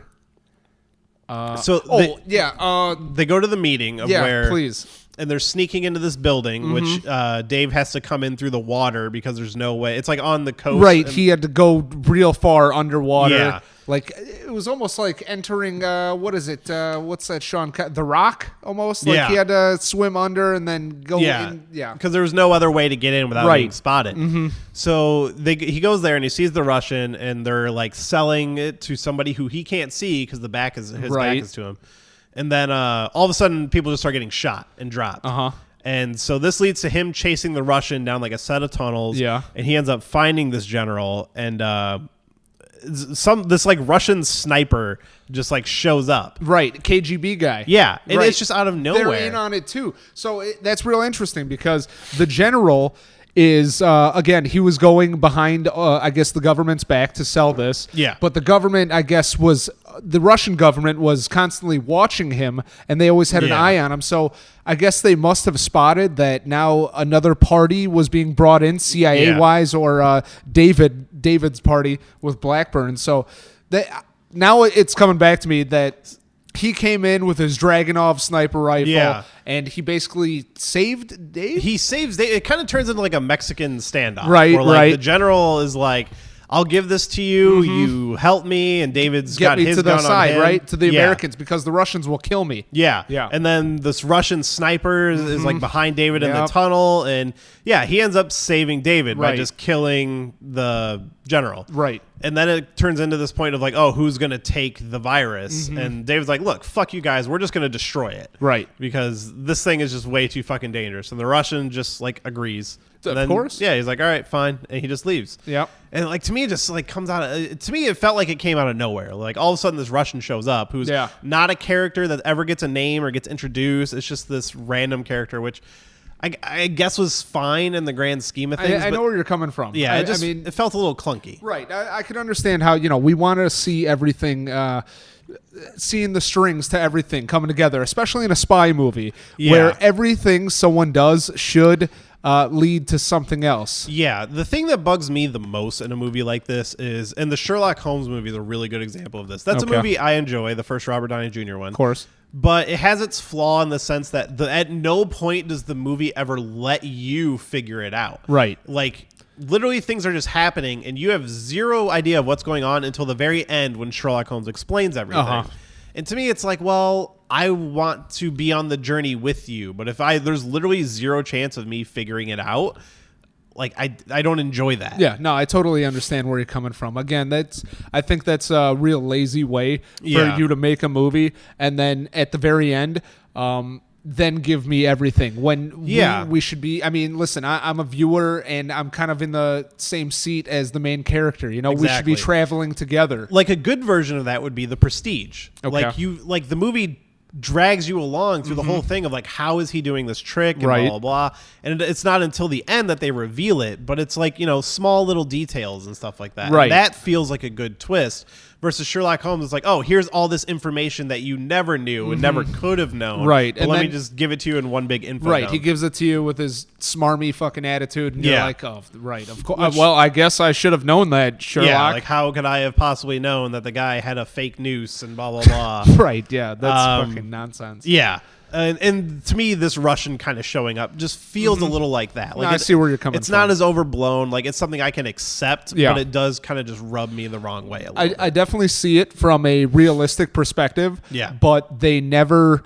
They go to the meeting of where, please, and they're sneaking into this building, which Dave has to come in through the water because there's no way. It's like on the coast, right? He had to go real far underwater. Yeah. Like it was almost like entering what is it? What's that, Sean? The Rock almost. Like he had to swim under and then go in. Yeah, because there was no other way to get in without being spotted. So he goes there and he sees the Russian and they're like selling it to somebody who he can't see because the back is his back is to him. And then all of a sudden people just start getting shot and dropped. And so this leads to him chasing the Russian down like a set of tunnels. Yeah, and he ends up finding this general and. This like Russian sniper just like shows up. Right, KGB guy. Yeah, and it's just out of nowhere. They're in on it too. So that's real interesting because the general is again, he was going behind I guess the government's back to sell this. Yeah, but the government I guess was the Russian government was constantly watching him, and they always had an eye on him. So I guess they must have spotted that now another party was being brought in, CIA-wise, or David's party with Blackburn. So now it's coming back to me that he came in with his Dragunov sniper rifle, and he basically saved Dave. He saves Dave. It kind of turns into like a Mexican standoff. Right, where, like, right. The general is like, I'll give this to you. You help me, and David's got his gun side, on him. right? To the Americans, because the Russians will kill me. Yeah. Yeah. And then this Russian sniper is like behind David in the tunnel, and he ends up saving David by just killing the general. Right. And then it turns into this point of like, oh, who's going to take the virus? And David's like, look, fuck you guys. We're just going to destroy it. Right. Because this thing is just way too fucking dangerous. And the Russian just like agrees. Of course. Yeah, he's like, all right, fine. And he just leaves. Yeah. And like, to me, it just like comes out of, to me, it felt like it came out of nowhere. Like all of a sudden this Russian shows up who's not a character that ever gets a name or gets introduced. It's just this random character, which I guess was fine in the grand scheme of things. I know where you're coming from. Yeah, it felt a little clunky. Right. I can understand how, we want to see everything, seeing the strings to everything coming together, especially in a spy movie where everything someone does should lead to something else. Yeah. The thing that bugs me the most in a movie like this is, and the Sherlock Holmes movie is a really good example of this. That's a movie I enjoy, the first Robert Downey Jr. one. Of course. But it has its flaw in the sense that at no point does the movie ever let you figure it out. Right. Like, literally things are just happening, and you have zero idea of what's going on until the very end when Sherlock Holmes explains everything. And to me, it's like, well, I want to be on the journey with you, but if there's literally zero chance of me figuring it out, like I don't enjoy that. Yeah, no, I totally understand where you're coming from. Again, I think that's a real lazy way for you to make a movie, and then at the very end, then give me everything when we should be. I mean, listen, I'm a viewer, and I'm kind of in the same seat as the main character. We should be traveling together. Like a good version of that would be The Prestige. Okay. Like the movie drags you along through the whole thing of like, how is he doing this trick and blah, blah, blah. And it's not until the end that they reveal it, but it's like, small little details and stuff like that. Right. And that feels like a good twist versus Sherlock Holmes is like, oh, here's all this information that you never knew and never could have known. Right. But let me just give it to you in one big info Right. dump. He gives it to you with his smarmy fucking attitude, and you're like, oh, right, of course. Well, I guess I should have known that, Sherlock. Yeah, like how could I have possibly known that the guy had a fake noose and blah, blah, blah. Right, yeah, that's fucking nonsense. Yeah. And to me, this Russian kind of showing up just feels a little like that. Like I see where you're coming from. It's not as overblown. Like, it's something I can accept, but it does kind of just rub me the wrong way a little bit. I definitely see it from a realistic perspective. Yeah. But they never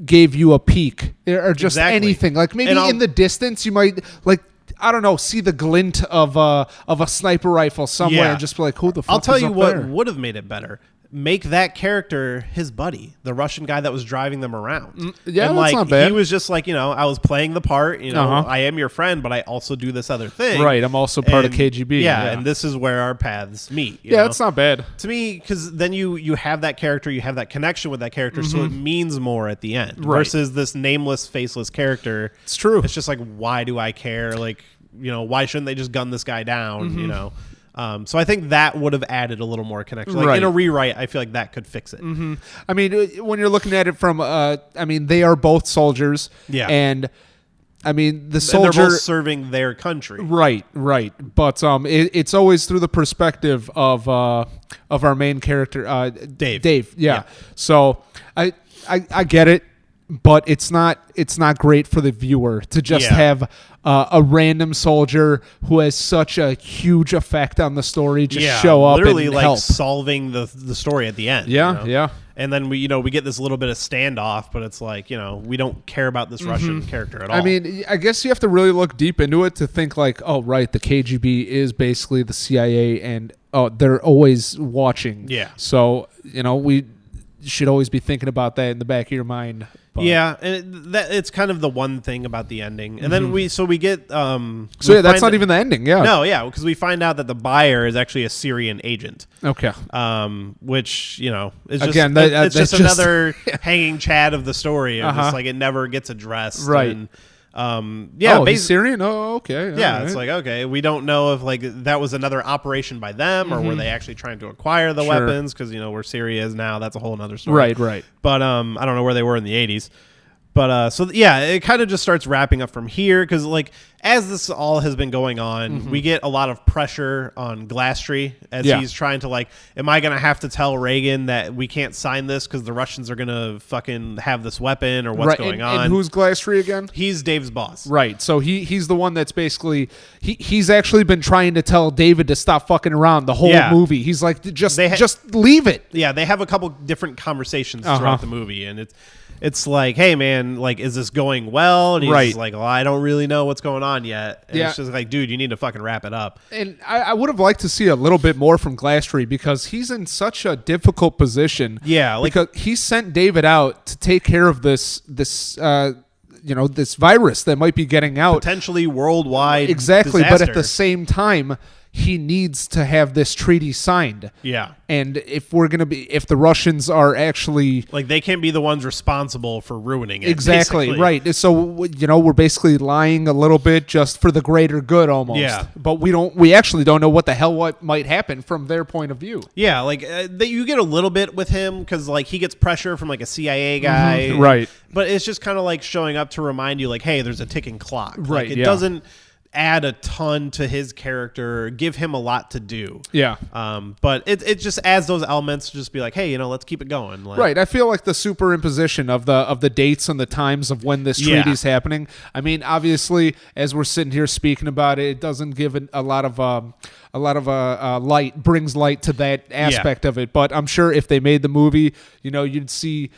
gave you a peek or just anything. Like, maybe in the distance, you might, like, I don't know, see the glint of a sniper rifle somewhere and just be like, who the fuck I'll tell is you up what there? would have made it better. Make that character his buddy, the Russian guy that was driving them around. Yeah, and that's not bad. He was just like, I was playing the part. I am your friend, but I also do this other thing. Right, I'm also part of KGB. Yeah, and this is where our paths meet. Yeah, that's not bad. To me, because then you have that character, you have that connection with that character, so it means more at the end. Right. Versus this nameless, faceless character. It's true. It's just like, why do I care? Like, why shouldn't they just gun this guy down, So I think that would have added a little more connection. Like in a rewrite, I feel like that could fix it. I mean, when you're looking at it from, they are both soldiers. Yeah. And, the soldier... And they're both serving their country. Right. But it's always through the perspective of our main character, Dave, yeah. So I get it, but it's not great for the viewer to just have a random soldier who has such a huge effect on the story just show up literally and like help. solving the story at the end. Yeah. And then we get this little bit of standoff, but it's like, we don't care about this Russian character at all. I mean, I guess you have to really look deep into it to think like, oh, right, the KGB is basically the CIA, and they're always watching. Yeah. So, we should always be thinking about that in the back of your mind. But. Yeah, and it's kind of the one thing about the ending. And then we get... that's not even the ending, yeah. No, yeah, because we find out that the buyer is actually a Syrian agent. Okay. Which, is Again, it's just another hanging chad of the story. Of just, like, it never gets addressed. Right. And, He's Syrian. Oh, okay. Yeah, it's like, okay, we don't know if like that was another operation by them or were they actually trying to acquire the weapons because where Syria is now. That's a whole other story. Right. But I don't know where they were in the 80s. But it kind of just starts wrapping up from here because, like, as this all has been going on, we get a lot of pressure on Glastrey as he's trying to, like, am I going to have to tell Reagan that we can't sign this because the Russians are going to fucking have this weapon or what's going on? And who's Glastrey again? He's Dave's boss. Right. So he's the one that's basically he's actually been trying to tell David to stop fucking around the whole movie. He's like, just leave it. Yeah, they have a couple different conversations throughout the movie, and it's like, hey, man, like, is this going well? And he's like, well, I don't really know what's going on yet. And it's just like, dude, you need to fucking wrap it up. And I would have liked to see a little bit more from Glastrey because he's in such a difficult position. Yeah. Because he sent David out to take care of this virus that might be getting out. Potentially worldwide Exactly. disaster. But at the same time, he needs to have this treaty signed. Yeah. And if the Russians are actually like, they can't be the ones responsible for ruining it. Exactly. Basically. Right. So, we're basically lying a little bit just for the greater good almost. Yeah. But we actually don't know what might happen from their point of view. Yeah. Like, you get a little bit with him because, like, he gets pressure from, like, a CIA guy. Right. But it's just kind of like showing up to remind you, like, hey, there's a ticking clock. Right. Like, it doesn't add a ton to his character, give him a lot to do. Yeah. But it just adds those elements to just be like, hey, let's keep it going. Like, right. I feel like the superimposition of the dates and the times of when this treaty is happening. I mean, obviously, as we're sitting here speaking about it, it doesn't give a lot of light, brings light to that aspect of it. But I'm sure if they made the movie, you'd see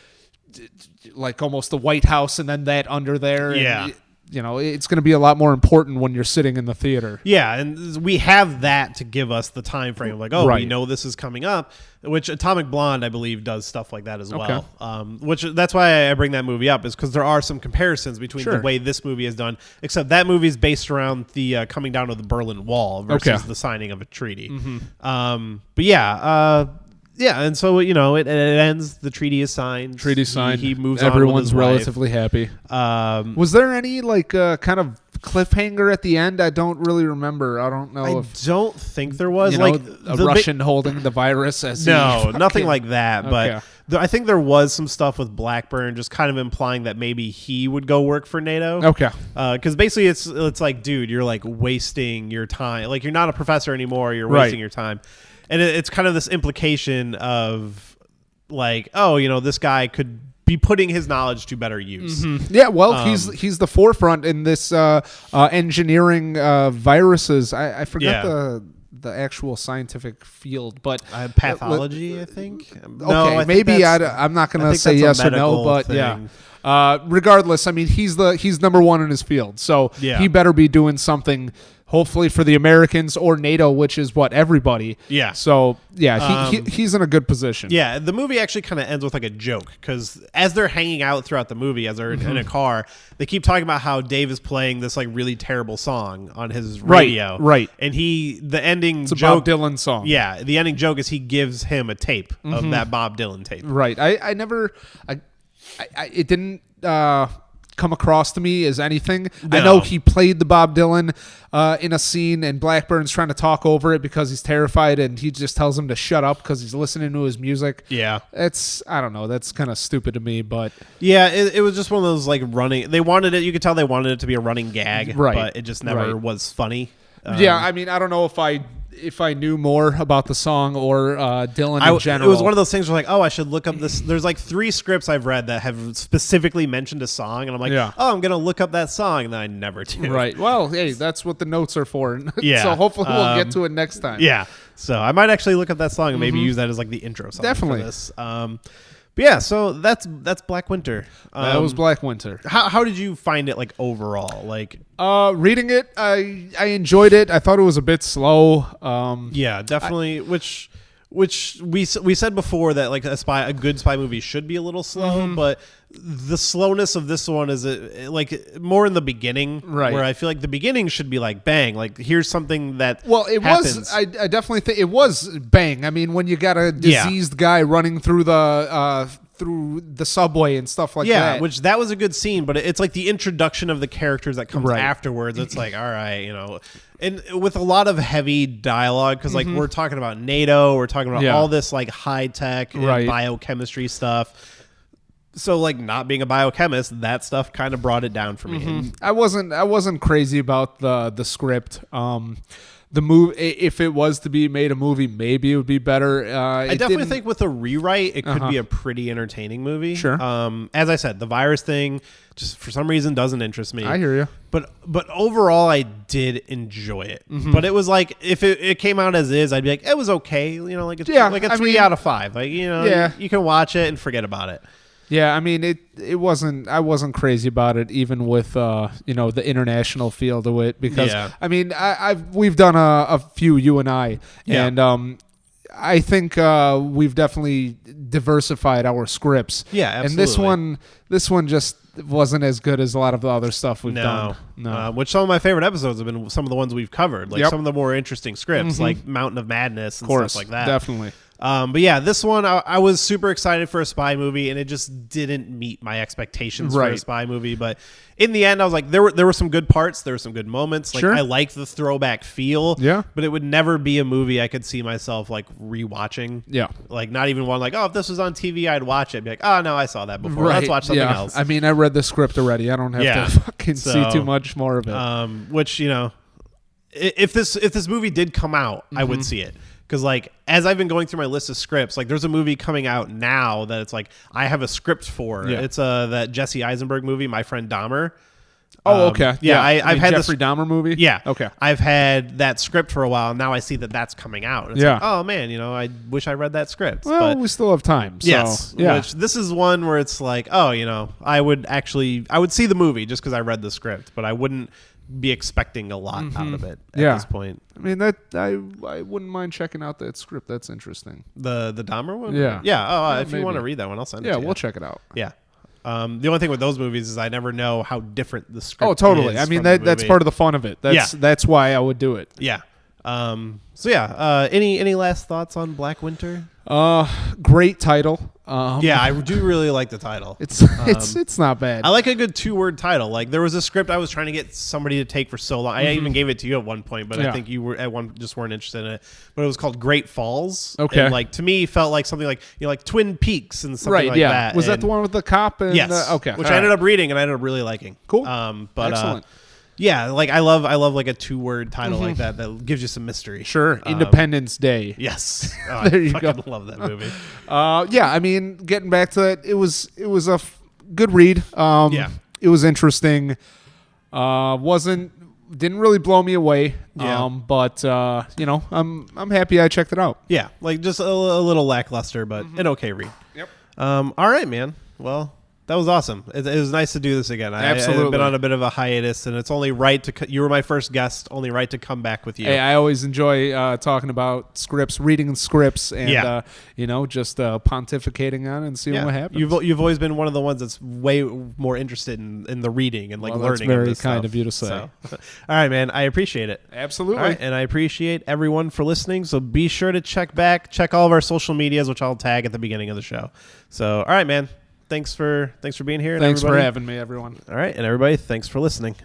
like almost the White House and then that under there. Yeah. And, it's going to be a lot more important when you're sitting in the theater. Yeah, and we have that to give us the time frame of like, we know this is coming up, which Atomic Blonde, I believe, does stuff like that as well. Which that's why I bring that movie up, is because there are some comparisons between the way this movie is done, except that movie is based around the coming down of the Berlin Wall versus the signing of a treaty. But yeah, and so it ends. The treaty is signed. He moves on. Everyone's with his relatively happy. Was there any kind of cliffhanger at the end? I don't really remember. I don't know. I don't think there was a Russian holding the virus. Nothing like that. But I think there was some stuff with Blackburn, just kind of implying that maybe he would go work for NATO. Okay. Because basically, it's like, dude, you're like wasting your time. Like, you're not a professor anymore. You're wasting your time. And it's kind of this implication of like, this guy could be putting his knowledge to better use. Yeah, well, he's the forefront in this engineering viruses. I forget the actual scientific field, but pathology, I think. Okay, maybe I'm not going to say yes or no, but thing. Regardless, I mean, he's number one in his field, so he better be doing something. Hopefully for the Americans or NATO, which is everybody. Yeah. So he's in a good position. Yeah. The movie actually kind of ends with like a joke because as they're hanging out throughout the movie, as they're in a car, they keep talking about how Dave is playing this like really terrible song on his radio. Right. And the ending it's joke, a Bob Dylan song. Yeah. The ending joke is he gives him a tape of that Bob Dylan tape. Right. It didn't come across to me as anything. No. I know he played the Bob Dylan in a scene, and Blackburn's trying to talk over it because he's terrified, and he just tells him to shut up because he's listening to his music. Yeah, I don't know. That's kind of stupid to me, but yeah, it was just one of those like running. They wanted it. You could tell they wanted it to be a running gag, but it just never was funny. Yeah, I mean, I don't know if I knew more about the song or Dylan in general. It was one of those things where like, I should look up this. There's like 3 scripts I've read that have specifically mentioned a song, and I'm like, I'm going to look up that song, and then I never do. Right. Well, hey, that's what the notes are for. Yeah. So hopefully we'll get to it next time. Yeah. So I might actually look up that song and maybe use that as like the intro song Definitely. For this. But yeah, so that's Black Winter. That was Black Winter. How did you find it like overall? Like reading it, I enjoyed it. I thought it was a bit slow. Yeah, definitely. Which we said before that like a good spy movie should be a little slow, but the slowness of this one is like more in the beginning, right? Where I feel like the beginning should be like bang, like here's something that happens. Was. I definitely think it was bang. I mean, when you got a diseased guy running through the through the subway and stuff like that. Yeah, which that was a good scene, but it's like the introduction of the characters that comes afterwards. It's like, all right, and with a lot of heavy dialogue, because like we're talking about NATO, we're talking about all this like high tech and biochemistry stuff. So like not being a biochemist, that stuff kind of brought it down for me. I wasn't crazy about the script. The movie, if it was to be made a movie, maybe it would be better. I definitely think with a rewrite, it could be a pretty entertaining movie. Sure. As I said, the virus thing just for some reason doesn't interest me. I hear you. But overall, I did enjoy it. But it was like if it came out as is, I'd be like, it was okay. Like it's like a 3 out of 5. Like you can watch it and forget about it. Yeah, I mean it wasn't. I wasn't crazy about it, even with the international feel to it, because I mean we've done a few, you and I, and I think we've definitely diversified our scripts. Yeah, absolutely. And this one just wasn't as good as a lot of the other stuff we've done. No, which some of my favorite episodes have been some of the ones we've covered, like some of the more interesting scripts, like Mountain of Madness and stuff like that. Definitely. But yeah, this one I was super excited for a spy movie, and it just didn't meet my expectations for a spy movie. But in the end, I was like, there were some good parts, there were some good moments. Like I liked the throwback feel. Yeah. But it would never be a movie I could see myself like rewatching. Yeah. Like not even one like, oh, if this was on TV, I'd watch it. I'd be like, oh no, I saw that before. Let's watch something else. I mean, I read the script already. I don't have to fucking see too much more of it. Which if this movie did come out, I would see it. Because, like, as I've been going through my list of scripts, like, there's a movie coming out now that it's like I have a script for. Yeah. It's that Jesse Eisenberg movie, My Friend Dahmer. Oh, okay. Yeah, I've had Jeffrey Dahmer movie. Yeah. Okay. I've had that script for a while. Now I see that that's coming out. It's like, oh man, I wish I read that script. Well, but we still have time. So, yes. Yeah. Which this is one where it's like, oh, I would see the movie just because I read the script, but I wouldn't be expecting a lot out of it at this point. I mean, that I wouldn't mind checking out that script. That's interesting. The Dahmer one? Yeah. Yeah. Oh, if you want to read that one, I'll send it to you. Yeah, we'll check it out. Yeah. The only thing with those movies is I never know how different the script is. Oh, totally. I mean, that's part of the fun of it. That's why I would do it. Yeah. Any last thoughts on Black Winter? Great title. I do really like the title. It's not bad. I like a good 2-word title. Like there was a script I was trying to get somebody to take for so long. I even gave it to you at one point, but I think you were at one just weren't interested in it. But it was called Great Falls. Okay. And like to me felt like something like like Twin Peaks and something like that. Was that the one with the cop? And, yes. Okay. Which I ended up reading and I ended up really liking. Cool. But excellent. Yeah, like I love like a 2-word title like that gives you some mystery. Sure. Independence Day. Yes. Oh, there you go. I love that movie. I mean, getting back to that, it was a good read. It was interesting. Didn't really blow me away. But I'm happy I checked it out. Yeah, like just a little lackluster, but an okay read. Yep. All right, man. Well, that was awesome. It was nice to do this again. Absolutely. I've been on a bit of a hiatus, and it's only right to. You were my first guest. Only right to come back with you. Hey, I always enjoy talking about scripts, reading scripts, and just pontificating on it and seeing what happens. You've always been one of the ones that's way more interested in the reading and learning. That's very this kind stuff. Of you to say. So. All right, man. I appreciate it. Absolutely. All right, and I appreciate everyone for listening. So be sure to check all of our social medias, which I'll tag at the beginning of the show. So all right, man. Thanks for being here. Thanks for having me, everyone. All right, and everybody, thanks for listening.